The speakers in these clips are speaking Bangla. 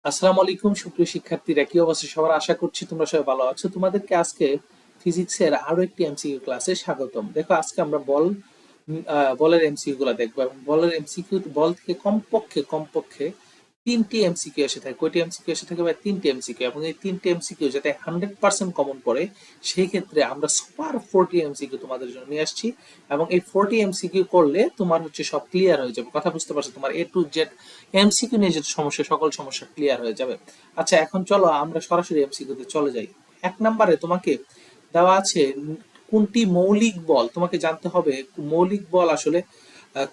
আসসালামু আলাইকুম সুপ্রিয় শিক্ষার্থীরা, কি অবস্থা সবার? আশা করছি তোমরা সবাই ভালো আছো। তোমাদেরকে আজকে ফিজিক্সের আরো একটি এমসিকিউ ক্লাসে স্বাগতম। দেখো, আজকে আমরা বলের এমসিকিউ গুলা দেখবো এবং বলের এমসিকিউ বল থেকে কমপক্ষে তিনটি এমসিকিউ এসে থাকে। কয়টি এমসিকিউ এসে থাকে? বা তিনটি এমসিকিউ, এবং এই তিনটি এমসিকিউ যাতে 100% কমন পড়ে সেই ক্ষেত্রে আমরা সুপার 40 এমসিকিউ তোমাদের জন্য নিয়ে আসছি। এবং এই 40 এমসিকিউ করলে তোমার সব ক্লিয়ার হয়ে যাবে। কথা বুঝতে পারছো? তোমার এ টু জেড এমসিকিউ নিয়ে যত সমস্যা, সকল সমস্যা ক্লিয়ার হয়ে যাবে। আচ্ছা, এখন চলো আমরা সরাসরি এমসিকিউ তে চলে যাই। এক নম্বরে তোমাকে দেওয়া আছে কোনটি মৌলিক বল। তোমাকে জানতে হবে মৌলিক বল আসলে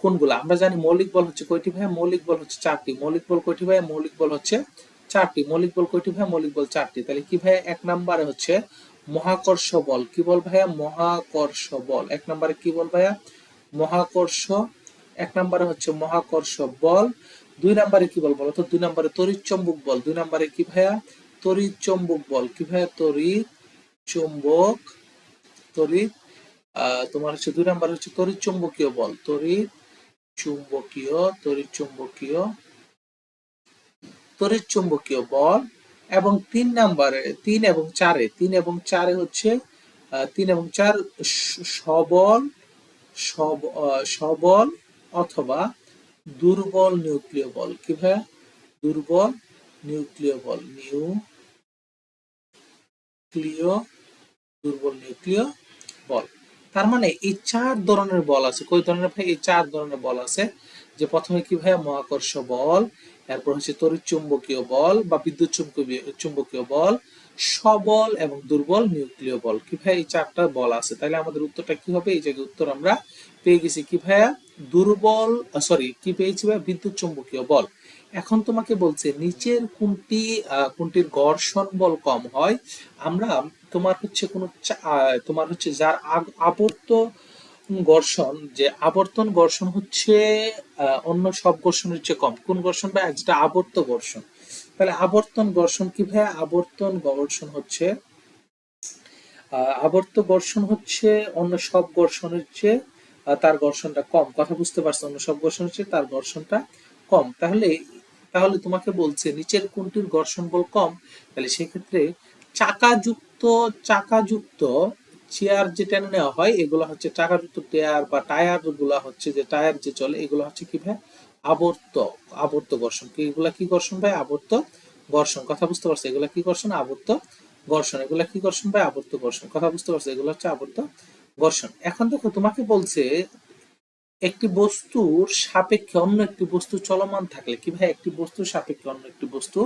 কোনগুলো। আমরা জানি মৌলিক বল হচ্ছে কয়টি ভাই? মৌলিক বল হচ্ছে চারটি। মৌলিক বল কয়টি ভাই? মৌলিক বল হচ্ছে চারটি। মৌলিক বল কয়টি ভাই? মৌলিক বল চারটি। তাহলে কি ভাই? এক নম্বরে হচ্ছে মহাকর্ষ বল। কি বল ভাইয়া? মহাকর্ষ বল। এক নম্বরে কি বল ভাইয়া? মহাকর্ষ। এক নম্বরে হচ্ছে মহাকর্ষ বল। দুই নম্বরে কি বল বলো তো? দুই নম্বরে তড়িৎ চৌম্বক বল। দুই নম্বরে কি ভাইয়া? তড়িৎ চৌম্বক বল। কি ভাইয়া? তড়িৎ চৌম্বক। তড়িৎ তোমার দুই নম্বরে হচ্ছে তড়িৎ চৌম্বকীয় বল। তড়িৎ চুম্বকীয় বল। এবং তিন এবং চারে হচ্ছে তিন এবং চার সবল সবল অথবা দুর্বল নিউক্লিয় বল। কি ভাইয়া? দুর্বল নিউক্লিয় বল। দুর্বল নিউক্লিয় বল। তার মানে এই চার ধরনের বল আছে। কই ধরনের ভাই? এই চার ধরনের বল আছে। যে প্রথমে কি ভাই? মহাকর্ষ বল, এরপর হচ্ছে তড়িৎ চুম্বকীয় বল বা বিদ্যুৎ চুম্বকীয় বল, সবল এবং দুর্বল নিউক্লিয় বল। কি ভাই? এই চারটা বল আছে। তাহলে আমাদের উত্তরটা কি হবে? এই জায়গায় উত্তর আমরা পেয়ে গেছি কি ভাইয়া? দুর্বল, সরি, কি পেয়েছি ভাই? বিদ্যুৎ চুম্বকীয় বল। এখন তোমাকে বলছে নিচের কোনটির ঘর্ষণ বল কম হয়। আমরা তোমার হচ্ছে যার আবর্ত ঘর্ষণ, যে আবর্তন ঘর্ষণ হচ্ছে অন্য সব ঘর্ষণের চেয়ে কম। কোন ঘর্ষণ? বা যেটা আবর্ত ঘর্ষণ। তাহলে আবর্তন ঘর্ষণ কি ভাই? আবর্ত ঘর্ষণ হচ্ছে অন্য সব ঘর্ষণের চেয়ে তার ঘর্ষণটা কম। কথা বুঝতে পারছো? অন্য সব ঘর্ষণের চেয়ে তার ঘর্ষণটা কম। তাহলে তাহলে তোমাকে বলছে নিচের কোনটির ঘর্ষণ বল কম। তাহলে সেক্ষেত্রে চাকাযুক্ত চেয়ার যে টেনে নেওয়া হয়, এগুলো হচ্ছে চাকাযুক্ত টায়ার বা টায়ার গুলা হচ্ছে, যে টায়ার যে চলে, এগুলো হচ্ছে কি ভাই? আবর্ত আবর্ত ঘর্ষণ। কি এগুলা? কি ঘর্ষণ ভাই? আবর্ত ঘর্ষণ। কথা বুঝতে পারছো? এগুলা কি ঘর্ষণ? আবর্ত ঘর্ষণ। এগুলা কি ঘর্ষণ ভাই? আবর্ত ঘর্ষণ। কথা বুঝতে পারছো? এগুলো হচ্ছে আবর্ত ঘর্ষণ। এখন দেখো, তোমাকে বলছে একটি বস্তুর সাপেক্ষে অন্য একটি বস্তু চলমান থাকলে। কি ভাই? একটি বস্তুর সাপেক্ষে অন্য একটি বস্তু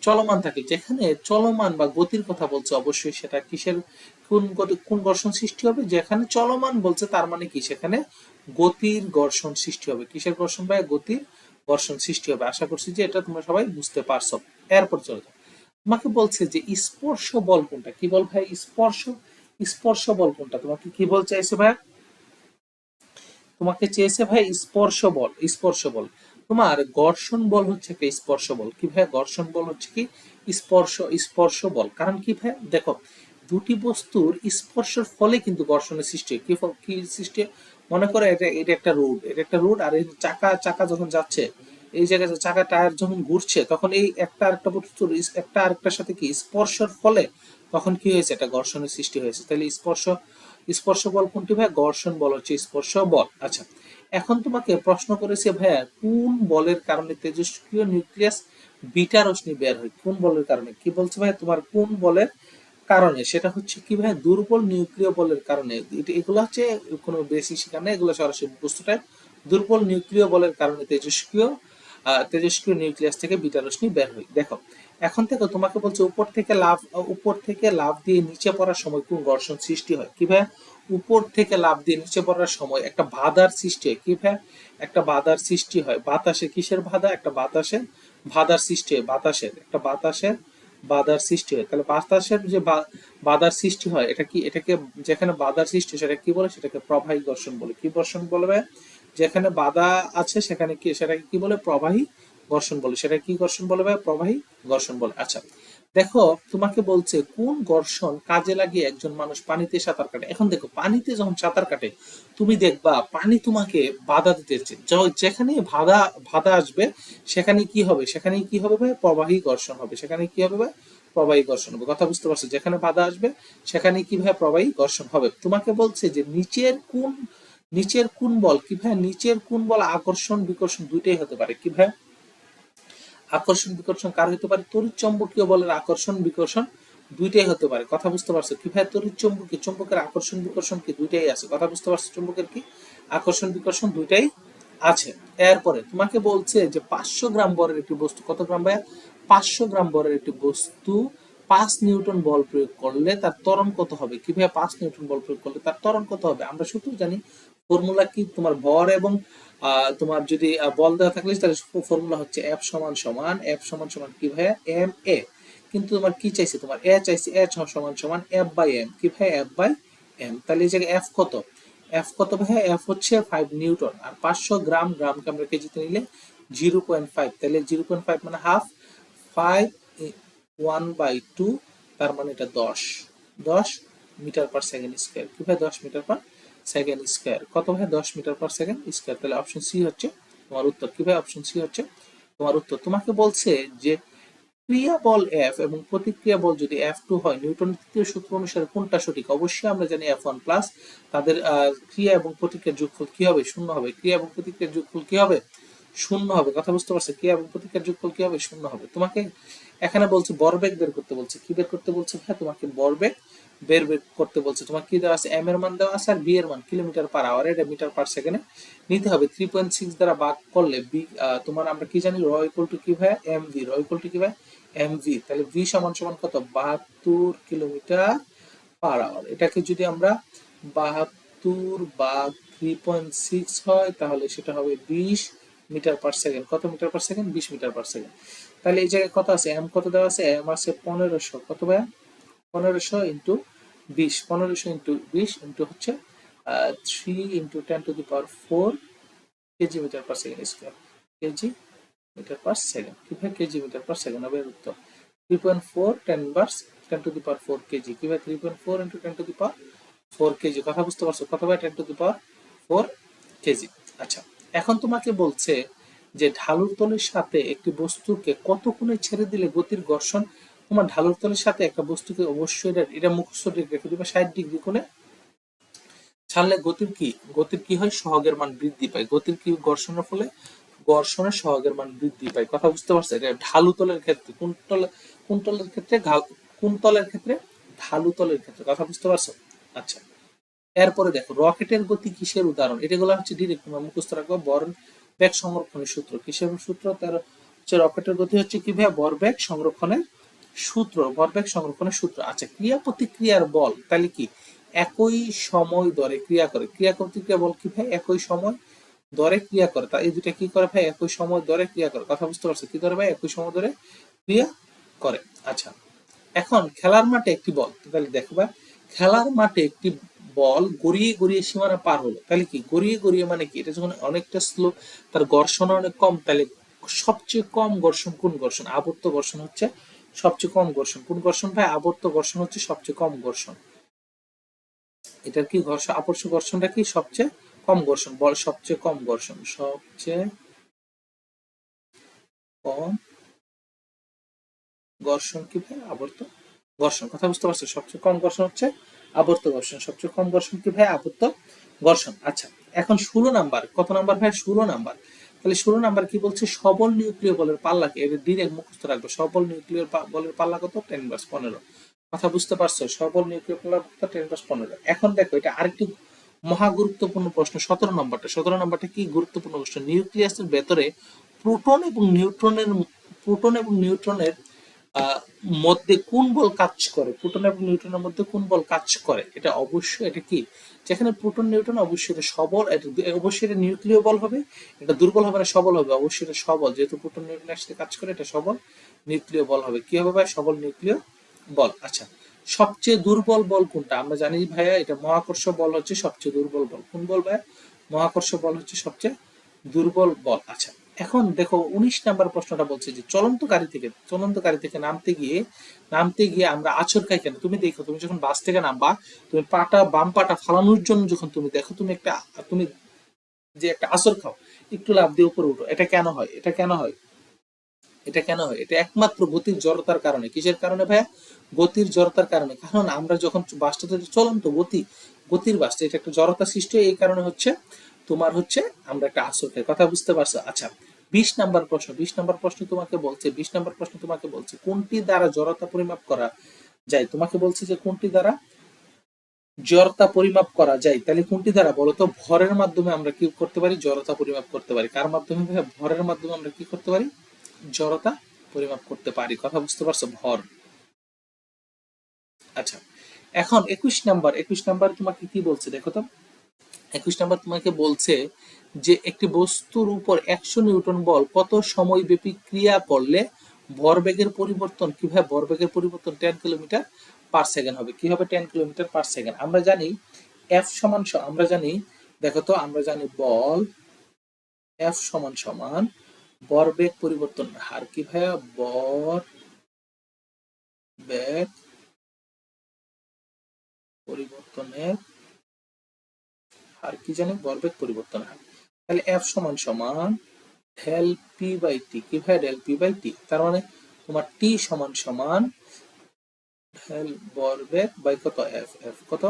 চলমান থাকে। যেখানে চলমান বা গতির কথা বলছে, অবশ্যই সেটা কিসের কোন ঘর্ষণ সৃষ্টি হবে? যেখানে চলমান বলছে তার মানে কি? সেখানে গতির ঘর্ষণ সৃষ্টি হবে। কিসের ঘর্ষণ ভাই? গতির ঘর্ষণ সৃষ্টি হবে। আশা করছি যে এটা তোমরা সবাই বুঝতে পারছো। এরপর চলে যাও। তোমাকে বলছে যে স্পর্শ বল কোনটা। কি বল ভাই? স্পর্শ বল কোনটা? তোমাকে কি বল চাইছে ভাই? তোমাকে চেয়েছে ভাই স্পর্শ বল। তোমার ঘর্ষণ বল হচ্ছে একটা স্পর্শ বল। কি ভাই? ঘর্ষণ বল হচ্ছে কি? স্পর্শ স্পর্শ বল। কারণ কি ভাই? দেখো, দুটি বস্তুর স্পর্শের ফলে কিন্তু ঘর্ষণের সৃষ্টি হয়। কি সৃষ্টি হয়? মনে করো এটা এটা একটা রোড, আর এই চাকা চাকা যখন যাচ্ছে, এই জায়গায় চাকা টায়ার যখন ঘুরছে, তখন এই একটা আরেকটা বস্তুর একটা আরেকটার সাথে কি স্পর্শের ফলে তখন কি হয়েছে? একটা ঘর্ষণের সৃষ্টি হয়েছে। তাহলে স্পর্শ বল কোনটি ভাই? ঘর্ষণ বল হচ্ছে স্পর্শ বল। আচ্ছা, এখন তোমাকে প্রশ্ন করেছে ভাইয়া কোন বলের কারণে তেজস্ক্রিয় নিউক্লিয়াস বিটা রশ্মি বের হয়? কোন বলের কারণে? কি বলছে ভাই? তোমার কোন বলের কারণে? সেটা হচ্ছে কি ভাই? দুর্বল নিউক্লিয় বলের কারণে। এগুলো হচ্ছে কোনো বেসিক শিক্ষা নেই, এগুলো সরাসরি মুখস্থ টাইপ। দুর্বল নিউক্লিয় বলের কারণে তেজস্ক্রিয় নিউক্লিয়াস থেকে বিটা রশ্মি বের হয়। দেখো, এখন থেকে তোমাকে বলছে উপর থেকে লাফ দিয়ে নিচে পড়ার সময় কোন ঘর্ষণ সৃষ্টি হয়? কি ভাই? উপর থেকে লাফ দিয়ে নিচে পড়ার সময় একটা বাধার সৃষ্টি হয়। কি ভাই? একটা বাধার সৃষ্টি হয়। বাতাসে কিসের বাধা? একটা বাতাসের বাধার সৃষ্টি হয়। বাতাসের বাধার সৃষ্টি হয়। তাহলে বাতাসের যে বাধার সৃষ্টি হয়, এটাকে যেখানে বাধার সৃষ্টি হয় সেটা কি বলে? সেটাকে প্রবাহী ঘর্ষণ বলে। কি ঘর্ষণ বলবে? যেখানে বাধা আছে সেখানে সেটাকে কি বলে? প্রবাহী ঘর্ষণ বলে। সেটা কি ঘর্ষণ বলে ভাই? প্রবাহী ঘর্ষণ বলে। আচ্ছা, দেখো তোমাকে বলছে কোন ঘর্ষণ কাজে লাগিয়ে একজন মানুষ পানিতে সাঁতার কাটে। এখন দেখো পানিতে যখন সাঁতার কাটে তুমি দেখবা পানি তোমাকে বাধা দিতেছে, যেখানে বাধা বাধা আসবে সেখানে কি হবে, সেখানে কি হবে ভাই, প্রবাহী ঘর্ষণ হবে, সেখানে কি হবে ভাই, প্রবাহী ঘর্ষণ হবে। কথা বুঝতে পারছো, যেখানে বাধা আসবে সেখানে কি ভাই, প্রবাহী ঘর্ষণ হবে। তোমাকে বলছে যে নিচের কোন বল কি ভাই, নিচের কোন বল আকর্ষণ বিকর্ষণ দুইটাই হতে পারে। কি ভাই, আকর্ষণ বিকর্ষণ কার হতে পারে, তড়িৎ চৌম্বকীয় বলের আকর্ষণ বিকর্ষণ দুইটাই হতে পারে। কথা বুঝতে পারছো কি ভাই, তড়িৎ চৌম্বকীয় চৌম্বকের আকর্ষণ বিকর্ষণ কি দুইটাই আছে। কথা বুঝতে পারছো, চৌম্বকের কি আকর্ষণ বিকর্ষণ দুইটাই আছে। এরপরে তোমাকে বলছে যে 500 গ্রাম বরের একটি বস্তু, কত গ্রাম ভাইয়া, 500 গ্রাম বরের একটি বস্তু 5 নিউটন বল প্রয়োগ করলে তার ত্বরণ কত হবে। কি ভাইয়া, 5 নিউটন বল প্রয়োগ করলে তার ত্বরণ কত হবে। আমরা সূত্র জানি, ফর্মুলা কি, তোমার ভর এবং তোমার যদি বল দেওয়া থাকলে তাহলে ফর্মুলা হচ্ছে এফ সমান সমান কি ভাইয়া, এম এ। কিন্তু তোমার কি চাইছে, তোমার এ চাইছে, এ সমান সমান এফ বাই এম। কি ভাইয়া, এফ বাই এম। তাহলে এই জায়গায় এফ কত, এফ কত ভাইয়া, এফ হচ্ছে 5 নিউটন। আর 500 গ্রাম, গ্রামকে আমরা কেজিতে নিলে 0.5, তাহলে 0.5 মানে হাফ, 5 1/2, তার মানে এটা 10 মিটার পার সেকেন্ড স্কয়ার। কি ভাই, 10 মিটার পার সেকেন্ড স্কয়ার। কত ভাই, 10 মিটার পার সেকেন্ড স্কয়ার। তাহলে অপশন সি হচ্ছে তোমার উত্তর। কি ভাই, অপশন সি হচ্ছে তোমার উত্তর। তোমাকে বলছে যে ক্রিয়া বল এফ এবং প্রতিক্রিয়া বল যদি F2 হয়, নিউটনের তৃতীয় সূত্র অনুসারে কোনটা সঠিক। অবশ্যই আমরা জানি F1 প্লাস, তাদের ক্রিয়া এবং প্রতিক্রিয়ার যোগফল কি হবে, শূন্য হবে। ক্রিয়া এবং প্রতিক্রিয়ার যোগফল কি হবে, শূন্য হবে। কথা বুঝতে পারছো, ক্রিয়া এবং প্রতিক্রিয়ার যোগফল কি হবে, শূন্য হবে। তোমাকে এখানে বলছে ভরবেগ বের করতে বলছে। কি বের করতে বলছে ভাই, তোমাকে ভরবেগ বের করতে বলছে। তোমার কি দেওয়া আছে, এম এর মান দেওয়া আছে আর বি এর মান কিলোমিটার পার আওয়ার, এটা মিটার পার সেকেন্ডে নিতে হবে। 3.6 দ্বারা ভাগ করলে বি, তোমার আমরা কি জানি, র ইকুয়াল টু কি ভাই, এম ভি। র ইকুয়াল টু কি ভাই, এম ভি। তাহলে ভি সমান সমান কত, 72 কিলোমিটার পার আওয়ার। এটাকে যদি আমরা 72 বা 3.6 হয় তাহলে সেটা হবে 20 মিটার পার সেকেন্ড। কত meter per second, 20 meter per second. তাহলে এই জায়গায় কত আছে, এম কত দেওয়া আছে, এম আছে 1500। কত ভাই, 1500 ইন্টু 20, 1500 ইন্টু 20 ইন্টু হচ্ছে 3 into 10 to the power 4 KG meter per second square. KG meter per second. কিভাবে, কেজি মিটার পার সেকেন্ড হবে উত্তর। 3.4 10 inverse 10 to the power 4 KG. কিভাবে, 3.4 into 10 to the power 4 KG. কথা বুঝতে পারছো, কত ভাই, 10 টু দি পাওয়ার 4 কেজি। আচ্ছা, এখন তোমাকে বলছে যে ঢালুর তলের সাথে একটি বস্তুকে কত কোণে ছেড়ে দিলে গতির ঘর্ষণ, তোমার ঢালুর তলের সাথে একটা বস্তুকে অবশ্যই এটা মুখস্থ রেখে দিবে, 60 ডিগ্রি কোণে ছাড়লে গতির কি হয়, সহগের মান বৃদ্ধি পায়। গতির কি, ঘর্ষণের ফলে ঘর্ষণের সহগের মান বৃদ্ধি পায়। কথা বুঝতে পারছো, এটা ঢালু তলের ক্ষেত্রে, কোন তলের ক্ষেত্রে, কোন তলের ক্ষেত্রে, ঢালু তলের ক্ষেত্রে। কথা বুঝতে পারছো। আচ্ছা, এরপরে দেখো রকেটের গতি কিসের উদাহরণ। এটাগুলো হচ্ছে ডিরেক্ট তোমরা মুখস্থ রাখবো। ভরবেগ সংরক্ষণের সূত্র, কিসের সূত্র, তার হচ্ছে রকেটের গতি হচ্ছে কি ভাই, ভরবেগ সংরক্ষণের সূত্র, ভরবেগ সংরক্ষণের সূত্র। আচ্ছা, ক্রিয়া প্রতিক্রিয়ার বল তাহলে কি, একই সময় দরে ক্রিয়া করে। ক্রিয়া প্রতিক্রিয়া বল কি ভাই, একই সময় দরে ক্রিয়া করে। তা এই দুটা কি করে ভাই, একই সময় দরে ক্রিয়া করে। কথা বুঝতে পারছো, কি ধরে ভাই, একই সময় ধরে ক্রিয়া করে। আচ্ছা, এখন খেলার মাঠে একটি বল, তাহলে দেখো ভাই, খেলার মাঠে একটি বল গড়িয়ে গড়িয়ে সীমানা পার হলো। তাহলে কি, গড়িয়ে গড়িয়ে মানে কি, এটা যখন অনেকটা স্লো, তার ঘর্ষণ অনেক কম, তাহলে সবচেয়ে কম ঘর্ষণ কোন ঘর্ষণ, আবর্ত ঘর্ষণ হচ্ছে সবচেয়ে কম ঘর্ষণ। কোন ঘর্ষণ ভাই, আবর্ত ঘর্ষণ হচ্ছে সবচেয়ে কম ঘর্ষণ। এটার কি ঘর্ষণ, আবর্ত ঘর্ষণটা কি সবচেয়ে কম ঘর্ষণ, বল সবচেয়ে কম ঘর্ষণ, সবচেয়ে কম ঘর্ষণ কি ভাই, আবর্ত ঘর্ষণ। কথা বুঝতে পারছো, সবচেয়ে কম ঘর্ষণ হচ্ছে আবর্ত ঘর্ষণ, সবচেয়ে কম ঘর্ষণ কি ভাই, আবর্ত ঘর্ষণ। আচ্ছা, এখন 16 নাম্বার, কত নাম্বার ভাই, 16 নাম্বার। তাহলে 16 নাম্বার কি বলছে, সবল নিউক্লিয় বলের পাল্লাকে, এটা ডিরেক্ট মুখস্থ রাখবে। সবল নিউক্লিয় বলের পাল্লা কত, 10^15। কথা বুঝতে পারছো, সবল নিউক্লিয় পাল্লার কত, 10^15। এখন দেখো এটা আরেকটি মহা গুরুত্বপূর্ণ প্রশ্ন, 17 নাম্বারটা। 17 নাম্বারটা কি গুরুত্বপূর্ণ প্রশ্ন, নিউক্লিয়াসের ভেতরে প্রোটন এবং নিউট্রনের মধ্যে কোন বল কাজ করে, প্রোটন এবং নিউট্রনের মধ্যে কোন বল কাজ করে। এটা অবশ্যই, এটা কি, যেখানে প্রোটন নিউট্রন অবশ্যই এটা সবল, এটা অবশ্যই এটা নিউক্লিয় বল হবে, এটা দুর্বল হবে না সবল হবে, অবশ্যই এটা সবল, যেহেতু প্রোটন নিউট্রন একসাথে কাজ করে, এটা সবল নিউক্লিয় বল হবে। কি হবে ভাই, সবল নিউক্লিয় বল। আচ্ছা, সবচেয়ে দুর্বল বল কোনটা, আমরা জানি ভাইয়া এটা মহাকর্ষ বল হচ্ছে সবচেয়ে দুর্বল বল। কোন বল ভাইয়া, মহাকর্ষ বল হচ্ছে সবচেয়ে দুর্বল বল। আচ্ছা, এখন দেখো 19 নাম্বার প্রশ্নটা বলছে যে চলন্ত গাড়ি থেকে নামতে গিয়ে আমরা আছর খাই কেন? তুমি দেখো, তুমি যখন বাস থেকে নামবা, তুমি বাম পাটা ফালানোর জন্য যখন তুমি দেখো, তুমি যে একটা আছর খাও, একটু লাফ দিয়ে উপরে উঠো, এটা কেন হয়? এটা একমাত্র গতির জড়তার কারণে। কিসের কারণে ভাইয়া? গতির জড়তার কারণে। কারণ আমরা যখন বাসটা চলন্ত গতির বাসটা, এটা একটা জড়তা সৃষ্টি হয়, এই কারণে তোমার আমরা একটা আছর খাই। কথা বুঝতে পারছো? আচ্ছা, 20 নম্বর প্রশ্ন তোমাকে বলছে কোনটি দ্বারা জড়তা পরিমাপ করা যায়? তোমাকে বলছে যে কোনটি দ্বারা জড়তা পরিমাপ করা যায়, তাহলে কোনটি দ্বারা বলো তো? ভরের মাধ্যমে আমরা কি করতে পারি? জড়তা পরিমাপ করতে পারি। কার মাধ্যমে ভাইয়া? ভরের মাধ্যমে আমরা কি করতে পারি? জড়তা পরিমাপ করতে পারি। কথা বুঝতে পারছো? ভর। আচ্ছা, এখন 21 নাম্বার তোমাকে কি বলছে দেখো তো। 21 নাম্বার তোমাকে বলছে যে একটি বস্তুর উপর 100 নিউটন বল কত সময় ব্যাপী ক্রিয়া করলে ভরবেগের পরিবর্তন, কিভাবে ভরবেগের পরিবর্তন 10 কিলোমিটার পার সেকেন্ড হবে? কি হবে 10 কিলোমিটার পার সেকেন্ড? আমরা জানি এফ সমান, আমরা জানি, দেখো তো, আমরা জানি বল এফ সমান সমান ভরবেগ পরিবর্তন হার। কি ভাইয়া? ভর বেগ পরিবর্তনের হার কি জানি? ভরবেগ পরিবর্তন হার। তাহলে এফ সমান সমান ডেল পি বাই টি। কি ভাই? Del P by T. তার মানে তোমার টি সমান সমান ডেল ভরবেগ বাই কত? এফ। এফ কত?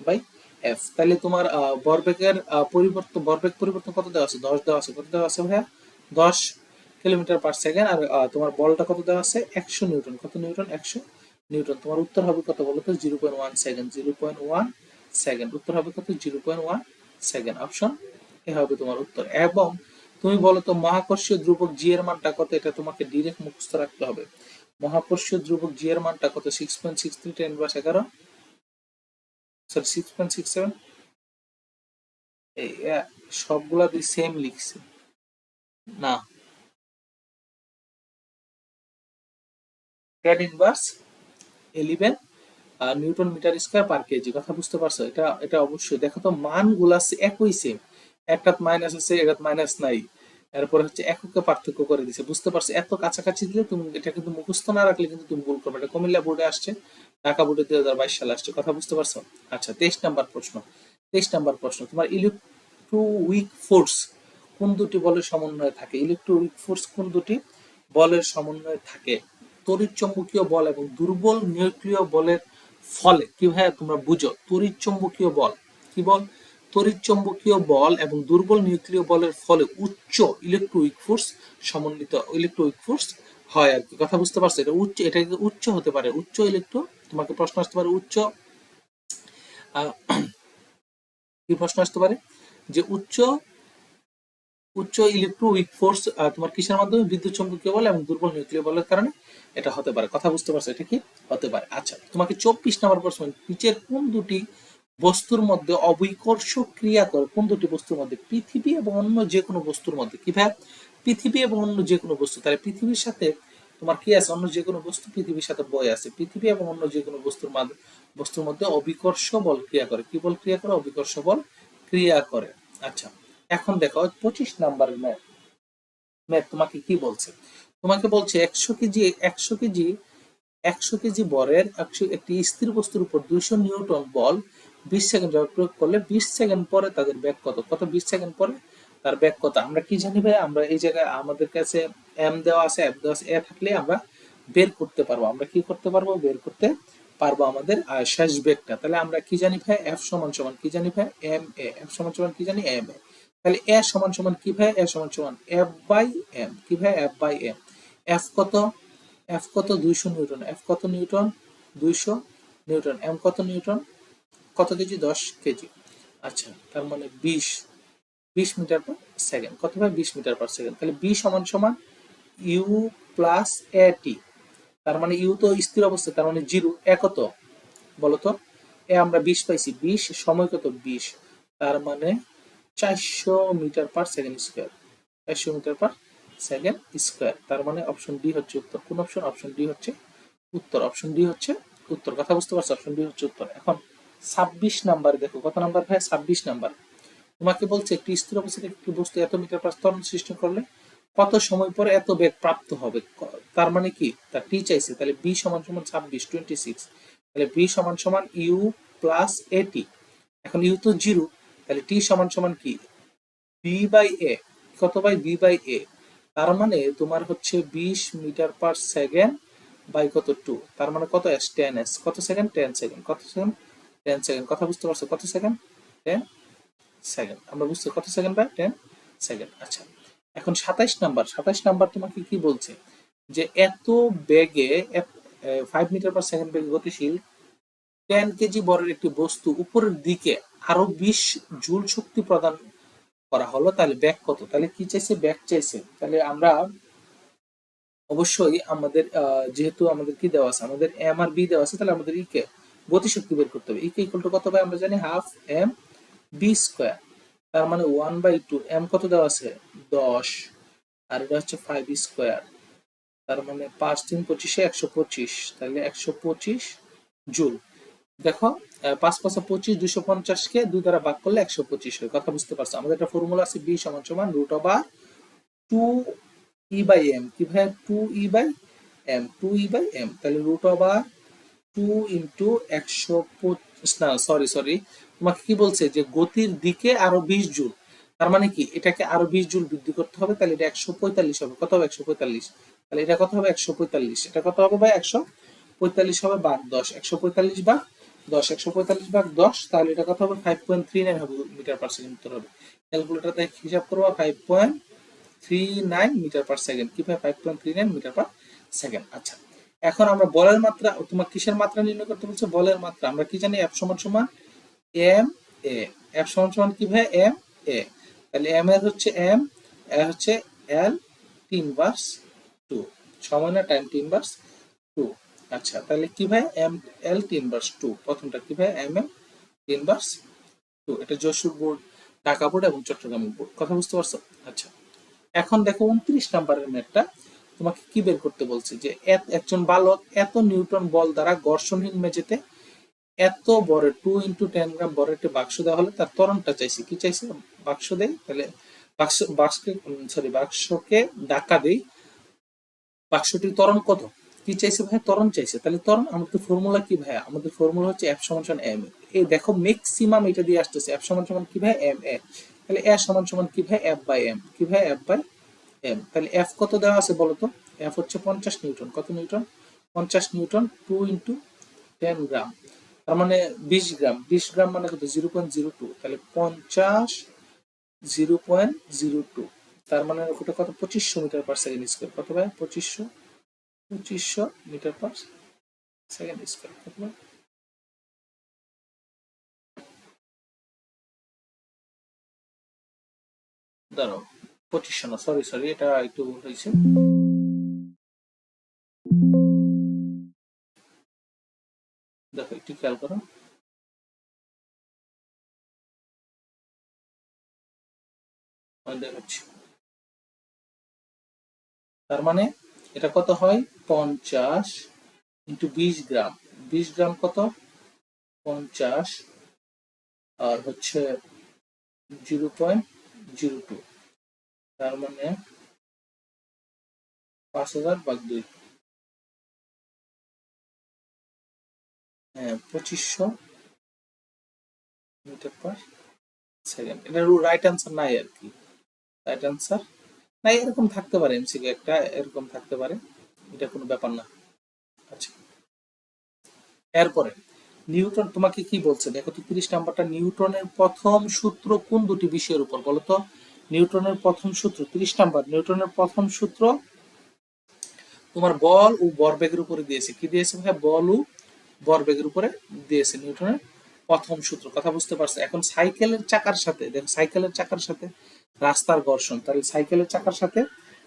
By F. তাহলে তোমার ভরবেগ পরিবর্তন কত দেওয়া আছে? 10 দেওয়া আছে। কত দেওয়া আছে ভাইয়া? 10 কিলোমিটার পার সেকেন্ড। আর তোমার বলটা কত দেওয়া আছে? 100 নিউটন। কত নিউটন? 100 নিউটন। তোমার উত্তর হবে কত বলো তো? 0.1 সেকেন্ড। 0.1 সেকেন্ড। উত্তর হবে কত? 0.1 সেকেন্ড। অপশন এ হবে তোমার উত্তর। এবং তুমি বলো তো মহাকর্ষীয় ধ্রুবক জি এর মানটা কত? এটা তোমাকে ডিরেক্ট মুখস্থ রাখতে হবে। মহাকর্ষীয় ধ্রুবক জি এর মানটা কত? 6.63 10^11, সরি 6.67। এই সবগুলা দুই সেম লিখছে না। tan inverse 11 newton meter square per KG. কথা বুঝতে পারছো? এটা অবশ্যই দেখো তো, মানগুলা একই সেম, একটাত মাইনাস আছে, এটাত মাইনাস নাই। এরপরে এককে পার্থক্য করে দিছে। বুঝতে পারছো? এত কাছাকাছি দিলে তুমি এটা কিন্তু মুখস্থ না রাখলে কিন্তু তুমি ভুল করবে। এটা কুমিল্লা বোর্ডে আসছে, ঢাকা বোর্ডে 2022 সালে আসছে। কথা বুঝতে পারছো? আচ্ছা, 23 নাম্বার প্রশ্ন তোমার ইলেকট্রোউইক ফোর্স কোন দুটি বলের সমন্বয়ে থাকে? ইলেকট্রোউইক ফোর্স কোন দুটি বলের সমন্বয়ে থাকে? তড়িৎ চৌম্বকীয় বল এবং দুর্বল নিউক্লিয় বলের ফলে। কি ভাই তোমরা বুঝো? তড়িৎ চৌম্বকীয় বল, কি বল? তড়িৎ চৌম্বকীয় বল এবং দুর্বল নিউক্লিয় বলের ফলে উচ্চ ইলেকট্রোউইক ফোর্স ইলেকট্রোউইক ফোর্স হয় আর কি। কথা বুঝতে পারছো? এটা উচ্চ হতে পারে, উচ্চ ইলেকট্রো। তোমাকে প্রশ্ন আসতে পারে উচ্চ কি প্রশ্ন আসতে পারে যে উচ্চ উচ্চ ইলেকট্রোউইক ফোর্স তোমার কিসের মাধ্যমে? বিদ্যুৎ চৌম্বকীয় বল এবং দুর্বল নিউক্লিয় বলের কারণে এটা হতে পারে। কথা বুঝতে পারছো? এটা কি হতে পারে? আচ্ছা, তোমাকে 24 নম্বর প্রশ্ন, নিচের কোন দুটি বস্তুর মধ্যে অবিকর্ষ ক্রিয়া করে? কোন দুটি বস্তুর মধ্যে? পৃথিবী এবং অন্য যে কোনো বস্তুর মধ্যে। কি ভাই? পৃথিবী এবং অন্য যে কোনো বস্তু। তাহলে পৃথিবীর সাথে তোমার কি আছে? অন্য যে কোনো বস্তু পৃথিবীর সাথে বয়ে আছে। পৃথিবী এবং অন্য যে কোনো বস্তুর মধ্যে অবিকর্ষ বল ক্রিয়া করে। কি বল ক্রিয়া করে? অবিকর্ষ বল ক্রিয়া করে। আচ্ছা, এখন দেখো 25 নাম্বার ম্যাথ তোমাকে কি বলছে? তোমাকে বলছে 100 কেজি বরের একটি স্থির বস্তুর উপর 200 নিউটন বল 20 সেকেন্ড প্রয়োগ করলে 20 সেকেন্ড পরে তাদের বেগ কত? 20 সেকেন্ড পরে তার বেগ কত? আমরা কি জানি ভাই? আমরা এই জায়গায় আমাদের কাছে এম দেওয়া আছে, এ থাকলে আমরা বের করতে পারবো। আমরা কি করতে পারবো? বের করতে পারবো আমাদের শেষ বেগটা। তাহলে আমরা কি জানি ভাই? এফ সমান সমান কি জানি ভাই? M A. এফ সমান সমান কি জানি? M A. তাহলে এ সমান সমান কি ভাই? এ সমান সমান এফ বাই এম। কি ভাই? F by M. এফ কত? এফ কত? 200 নিউটন। এফ কত নিউটন? 200 নিউটন। এম কত নিউটন? কত কেজি? 10 কেজি। আচ্ছা, তার মানে 20 মিটার পার সেকেন্ড। কত ভাই? 20 মিটার পার সেকেন্ড। তাহলে বি সমান সমান ইউ প্লাস এ টি। তার মানে ইউ তো স্থির অবস্থা, তার মানে 0। এ কত বলতো? এ আমরা 20 পাইছি। 20 সময় কত? 20। তার মানে 400 meter per second square. 400 meter per second square. তার মানে অপশন ডি হচ্ছে উত্তর। কোন অপশন? অপশন ডি হচ্ছে উত্তর। অপশন ডি হচ্ছে উত্তর। কথা বুঝতে পারছো? অপশন ডি হচ্ছে উত্তর। এখন 26 নাম্বারে দেখো, কত নাম্বার ভাই? 26 নাম্বার তোমাকে বলছে একটি স্থির অবস্থায় একটি বস্তু এত মিটার পার ত্বরণ সৃষ্টি করলে কত সময় পরে এত বেগ প্রাপ্ত হবে, তার মানে কি তার টি চাইছে, তাহলে বি সমান সমান 26 26, তাহলে বি সমান সমান ইউ প্লাস এটি। এখন ইউ তো জিরো, তাহলে টি সমান সমান কি বি বাই এ, কত বাই বি বাই এ, তার মানে তোমার হচ্ছে 20 মিটার পার সেকেন্ড বাই কত টু, তার মানে কত এস 10 এস, কত সেকেন্ড 10 সেকেন্ড, কত সেকেন্ড 10 সেকেন্ড, কথা বুঝতে পারছো কত সেকেন্ড 10 সেকেন্ড, আমরা বুঝছি কত সেকেন্ড বাই 10 সেকেন্ড। আচ্ছা এখন 27 নাম্বার, 27 নাম্বার তোমাকে কি বলছে যে এত বেগে 5 মিটার পার সেকেন্ড বেগে গতিশীল 10 কেজি বরের একটি বস্তু উপরের দিকে আরো 20 জুল শক্তি প্রদান করা হলো, তাহলে ব্যাক কত, তাহলে কি চাইছে ব্যাক চাইছে, তাহলে আমরা অবশ্যই আমাদের যেহেতু আমাদের কি দেওয়া আছে, আমাদের এম আর বি দেওয়া আছে, তাহলে আমাদের ই কে গতিশক্তি বের করতে হবে, ইকে ইকুয়াল টু কত ভাই আমরা জানি হাফ এম বি স্কোয়ার, তার মানে 1/2, এম কত দেওয়া আছে 10, আর এটা হচ্ছে 5 স্কোয়ার, তার মানে 5 3 25 125, তাহলে 125 জুল। দেখো 5 5 25, 250 কে 2 দ্বারা ভাগ করলে 125 হয়, কথা বুঝতে পারছো, আমাদের একটা ফর্মুলা আছে বি সমান সমান রুট ওভার 2 E/m, কি ভাই 2 E/m, 2 E/m, তাহলে রুট ওভার 2 × 125, না সরি সরি, তোমাকে কি বলছে যে গতির দিকে আরো 20 জুল, তার মানে কি এটাকে আরো 20 জুল বৃদ্ধি করতে হবে, তাহলে এটা 145 হবে, কত হবে 145, তাহলে এটা কত হবে 145, এটা কত হবে ভাই 145 হবে ভাগ 10, 145 ভাগ 10, 145 ভাগ 10, তাহলে এটা কত হবে 5.39 হবে, মিটার পার সেকেন্ড উত্তর হবে। ক্যালকুলেটরতে হিসাব করবো 5.39 মিটার পার সেকেন্ড, কি ভাই 5.39 মিটার পার সেকেন্ড। আচ্ছা এখন আমরা বলের মাত্রা, তোমার কিসের মাত্রা নির্ণয় করতে বলছে, বলের মাত্রা, আমরা কি জানি এফ সমান সমান এম এ, এফ সমান সমান কি ভাই এম এ, তাহলে এম এর হচ্ছে এম, এ হচ্ছে এল টি ইনভার্স 2, সময় না টাইম টি ইনভার্স 2। আচ্ছা তাহলে কি ভাই এম এল টি ইনভার্স 2, প্রথমটা কি ভাই এম এল টি ইনভার্স 2, এটা যশোর বোর্ড, ঢাকা বোর্ড এবং চট্টগ্রাম বোর্ড, কথা বুঝতে পারছো। আচ্ছা এখন দেখো 29 নাম্বারের ম্যাথটা, তোমাকে কি বের করতে বলছে যে একজন বালক এত নিউটন বল দ্বারা ঘর্ষণহীন মেঝেতে এত বড় 2 × 10 গ্রাম বড় একটি বাক্স দেওয়া হলে তার ত্বরণটা চাইছে, কি চাইছে বাক্স দেই, তাহলে বাক্সকে ধাক্কা দেই, বাক্সটির ত্বরণ কত, কি চাইছে ভাই ত্বরণ চাইছে, তাহলে ত্বরণ আমাদের ফর্মুলা কি ভাই, আমাদের ফর্মুলা হচ্ছে এফ সমান সমান এম, এই দেখো ম্যাক্সিমাম এটা দিয়ে আসতেছে, এফ সমান সমান কি ভাই এম এ, তাহলে এ সমান সমান কি ভাই এফ বাই এম, কি ভাই এফ বাই এম, তাহলে এফ কত দেওয়া আছে বলতো, এফ হচ্ছে 50 নিউটন, কত নিউটন 50 নিউটন, 2 × 10 গ্রাম, তার মানে 20 গ্রাম, 20 গ্রাম মানে কত 0.02, তাহলে 50 0.02, তার মানে ওটা কত 2500 মিটার পার সেকেন্ড স্কোয়ার, কত ভাই 2500 মিটার পার সেকেন্ড স্কোয়ার, কত ভাই দাঁড়াও 2500 না, সরি সরি এটা একটু ভুল হয়েছে, দেখো একটু খেয়াল করো, আমি দেখাচ্ছি, তার মানে এটা কত হয় 50 × 20 গ্রাম, 20 গ্রাম কত 50, আর হচ্ছে 0.02, তার মানে 5000/2, হ্যাঁ 2500 মিটার পার সেকেন্ড, এটা রাইট অ্যান্সার নাই আর কি, রাইট অ্যান্সার নাই, এরকম থাকতে পারে এমসিকিউ একটা, এরকম থাকতে পারে, এটা কোনো ব্যাপার না। আচ্ছা এরপরে নিউটন তোমাকে কি বলছে দেখো তো 30 নাম্বারটা, নিউটনের প্রথম সূত্র কোন দুটি বিষয়ের উপর বলো তো, নিউটনের প্রথম সূত্র 30 নাম্বার, নিউটনের প্রথম সূত্র তোমার বল ও ভরবেগের উপরে দিয়েছে, কি দিয়েছে ভাই বল ও ভরবেগের উপরে দিয়েছে নিউটনের প্রথম সূত্র, কথা বুঝতে পারছো। এখন সাইকেলের চাকার সাথে দেখো, সাইকেলের চাকার সাথে রাস্তার ঘর্ষণ, তাহলে সাইকেলের চাকার সাথে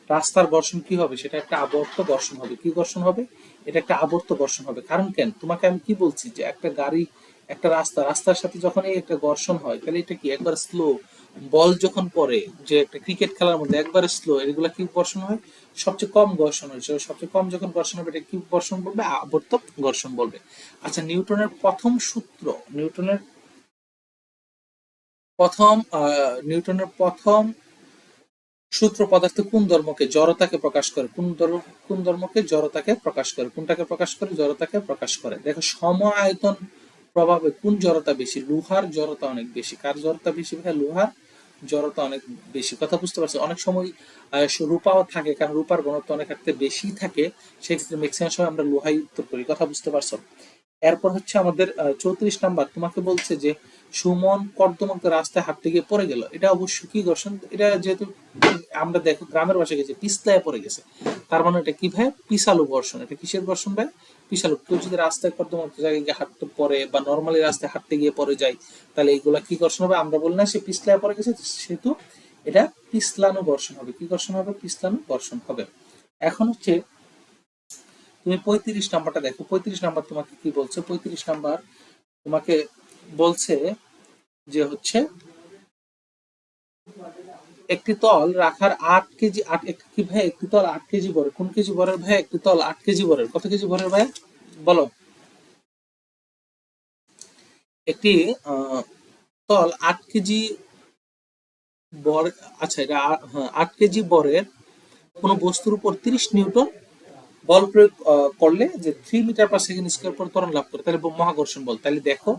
রাস্তার ঘর্ষণ কি হবে, সেটা একটা আবর্ত ঘর্ষণ হবে, কি ঘর্ষণ হবে, এটা একটা আবর্ত ঘর্ষণ হবে, কারণ কেন তোমাকে আমি কি বলছি যে একটা গাড়ি একটা রাস্তার সাথে যখন এই একটা ঘর্ষণ হয়, তাহলে এটা কি একবার স্লো, বল যখন পড়ে যে একটা ক্রিকেট খেলার মধ্যে একবারে স্লো, এগুলা কি ঘর্ষণ হয়, সবচেয়ে কম ঘর্ষণ হয়েছে, সবচেয়ে কম যখন ঘর্ষণ হবে এটা কি ঘর্ষণ বলবে, আবর্ত ঘর্ষণ বলবে। আচ্ছা নিউটনের প্রথম সূত্র, নিউটনের প্রথম নিউটনের প্রথম সূত্র পদার্থ কোন ধর্মকে জড়তাকে প্রকাশ করে, কোন ধর্মকে জড়তাকে প্রকাশ করে, কোনটাকে প্রকাশ করে, জড়তাকে প্রকাশ করে। দেখো সম আয়তন প্রভাবে কোন জড়তা বেশি, লোহার জড়তা অনেক বেশি। কার জড়তা বেশি ভাই? লোহার জড়তা অনেক বেশি। কথা বুঝতে পারছো? অনেক সময় রূপাও থাকে, কারণ রূপার ঘনত্ব অনেক ক্ষেত্রে বেশি থাকে, সেক্ষেত্রে ম্যাক্সিমাম সময় আমরা লোহাই উত্তর করি। কথা বুঝতে পারছো? এরপর হচ্ছে আমাদের 34 নাম্বার, তোমাকে বলছে যে সুমন কর্দমাক্ত রাস্তায় হাঁটতে গিয়ে পড়ে গেল। এটা অবশ্য কি ঘর্ষণ? এটা যেহেতু আমরা দেখো গ্রামের ভাষায় গেছে পিছলায় পড়ে গেছে, তার মানে এটা কি ভাই? পিছালু ঘর্ষণ। এটা কিসের ঘর্ষণ ভাই? পিছালু। কেউ যদি রাস্তায় কর্দমাক্ত জায়গায় গিয়ে হাঁটতে পড়ে বা নর্মালি রাস্তায় হাঁটতে গিয়ে পড়ে যায়, তাহলে এইগুলা কি ঘর্ষণ হবে? আমরা বলি না সে পিছলায় পড়ে গেছে, সেহেতু এটা পিছলানো ঘর্ষণ হবে। কি ঘর্ষণ হবে? পিছলানো ঘর্ষণ হবে। এখন হচ্ছে তুমি 35 নাম্বারটা দেখো। 35 নাম্বার তোমাকে কি বলছে? 35 নাম্বার তোমাকে বলছে যে হচ্ছে একটি তল রাখার 8 কেজি, কি ভাই? একটি তল 8 কেজি ভরের। কোন কেজি ভরের ভাই? একটি তল 8 কেজি ভরের। কত কেজি ভরের ভাই বলো? একটি তল 8 কেজি বর, আচ্ছা এটা হ্যাঁ 8 কেজি ভরের কোনো বস্তুর উপর 30 নিউটন বল প্রয়োগ করলে যে 3 মিটার/সেকেন্ড স্কয়ার পর ত্বরণ লাভ করে, তাহলে মহাকর্ষণ বল। তাহলে দেখো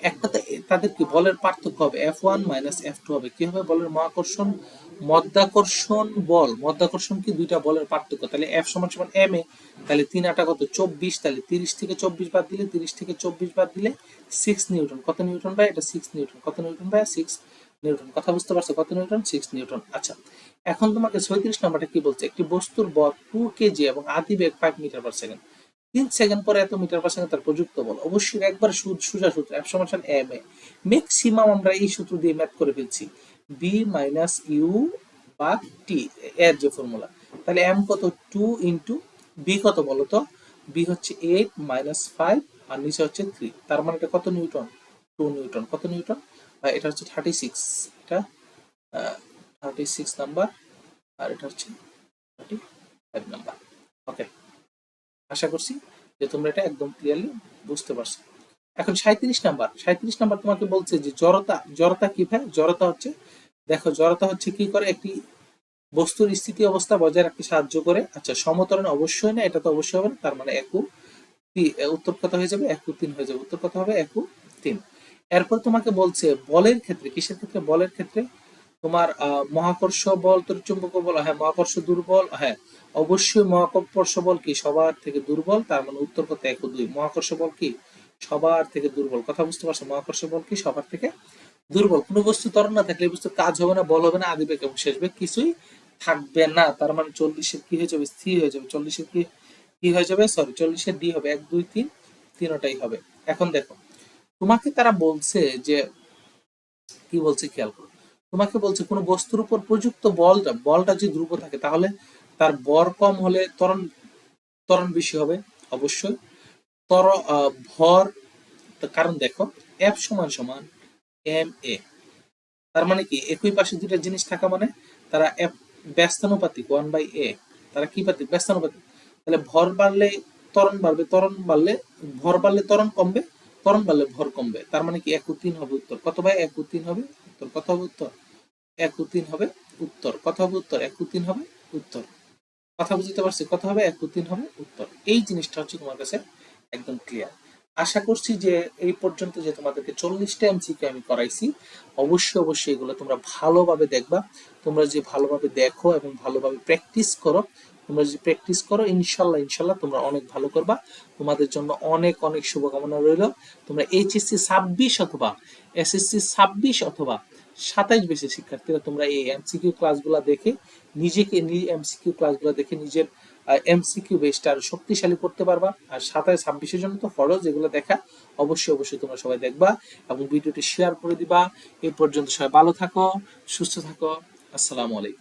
একটা তাদের কি বলের পার্থক্য হবে, F1 মাইনাস F2 হবে। কি হবে? বলের মহাকর্ষণ মধ্যাকর্ষণ বল, মধ্যাকর্ষণ কি দুইটা বলের পার্থক্য। তাহলে F সমান সমান m এ, তাহলে 3 8 কত 24, তাহলে 30 থেকে 24 বাদ দিলে, 30 থেকে 24 বাদ দিলে 6 নিউটন। কত নিউটন ভাই? এটা 6 নিউটন। কত নিউটন ভাই? 6 নিউটন। কথা বুঝতে পারছো? কত নিউটন? 6 নিউটন। আচ্ছা, এখন তোমাকে 36 নম্বরটা কি বলছে? একটি বস্তুর ভর 2 কেজি এবং আদি বেগ 5 মিটার/সেকেন্ড। 3 সেকেন্ড পরে এত মিটার/সেকেন্ড তার প্রযুক্ত বল। অবশ্যই একবার সোজা সূত্র, F সমান m এ। ম্যাক্সিমাম আমরা এই সূত্র দিয়ে ম্যাথ করে ফেলছি, b মাইনাস ইউ বা টি এর যে ফর্মুলা। তাহলে m কত? 2 ইন্টু b কত বলো তো? b হচ্ছে 8 মাইনাস 5 আর নিচে হচ্ছে 3, তার মানে এটা কত নিউটন? 2 নিউটন। কত নিউটন? এটা হচ্ছে 36, এটা 36 নাম্বার, আর এটা হচ্ছে 35 নাম্বার। ওকে, আশা করছি যে তোমরা এটা একদম ক্লিয়ারলি বুঝতে পারছো। এখন 37 নাম্বার, 37 নাম্বার তোমাকে বলছে যে জড়তা। জড়তা কি ভাই? জড়তা হচ্ছে, দেখো জড়তা হচ্ছে কি করে? একটি বস্তুর স্থিতি অবস্থা বজায় রাখতে সাহায্য করে। আচ্ছা, সমতরণ অবশ্যই না, এটা তো অবশ্যই হবে না, তার মানে একু উত্তর কথা হয়ে যাবে একু 3 হয়ে যাবে। উত্তর কথা হবে একু 3। এরপর তোমাকে বলছে বলের ক্ষেত্রে, কিসের ক্ষেত্রে? বলের ক্ষেত্রে তোমার মহাকর্ষ বল, তড়িৎচুম্বকীয় বল, হ্যাঁ মহাকর্ষ দুর্বল, হ্যাঁ অবশ্যই মহাকর্ষ বল কি সবার থেকে দুর্বল, তার মানে উত্তর কথা 1 ও 2। মহাকর্ষ বল কি সবার থেকে দুর্বল। কথা বুঝতে পারছো? মহাকর্ষ বল কি সবার থেকে দুর্বল। কোনো বস্তু ত্বরণ না থাকলে এই বস্তু কাজ হবে না, বল হবে না, আদি বেগ এবং শেষ বেগ কিছুই থাকবে না। তার মানে 40-এর কি হয়ে যাবে? স্থির হয়ে যাবে। 40-এর কি কি হয়ে যাবে? সরি, 40-এর ডি হবে 1 2 3, তিনটাই হবে। এখন দেখো তোমাকে তারা বলছে যে কি বলছে খেয়াল করো। তোমাকে বলছে কোনো বস্তুর উপর প্রযুক্ত বলটা বলটা যদি ধ্রুব থাকে, তাহলে তার ভর কম হলে ত্বরণ ত্বরণ বেশি হবে অবশ্যই। তর ভর, কারণ দেখো F সমান সমান এম এ, তার মানে কি একই পাশে দুইটা জিনিস থাকা মানে তারা F ব্যস্তানুপাতিক 1/a, তারা কি পাতিক? ব্যস্তানুপাতিক। তাহলে ভর বাড়লে ত্বরণ বাড়বে, ত্বরণ বাড়লে ভর বাড়লে ত্বরণ কমবে, ত্বরণ বাড়লে ভর কমবে। তার মানে কি 1 ও 3 হবে উত্তর। কত ভাই? 1 ও 3 হবে উত্তর। কত হবে উত্তর? 1 ও 3 হবে উত্তর। কত হবে উত্তর? 1 ও 3 হবে উত্তর। কথা বুঝতে পারছি? কত হবে? 1 ও 3 হবে উত্তর। এই জিনিসটা হচ্ছে তোমার কাছে একদম ক্লিয়ার। আশা করছি যে এই পর্যন্ত যে তোমাদেরকে 40টা এমসিকিউ আমি করাইছি, অবশ্যই অবশ্যই এগুলো তোমরা ভালোভাবে দেখবা। তোমরা যে ভালোভাবে দেখো এবং ভালোভাবে প্র্যাকটিস করো, তোমরা যদি প্র্যাকটিস করো ইনশাল্লাহ ইনশাল্লাহ তোমরা অনেক ভালো করবা। তোমাদের জন্য অনেক অনেক শুভকামনা রইল। তোমরা এইচএসসি 26 অথবা এসএসসি 26 অথবা 27 বেশি শিক্ষার্থীরা তোমরা এই এমসিকিউ ক্লাসগুলো দেখে নিজেকে এমসিকিউ ক্লাসগুলো দেখে নিজের এমসিকিউ বেসটা আরো শক্তিশালী করতে পারবা। আর 27 26-এর জন্য তো ফরজ এগুলো দেখা, অবশ্যই অবশ্যই তোমরা সবাই দেখবা এবং ভিডিওটি শেয়ার করে দিবা। এই পর্যন্ত সবাই ভালো থাকো, সুস্থ থাকো। আসসালামু আলাইকুম।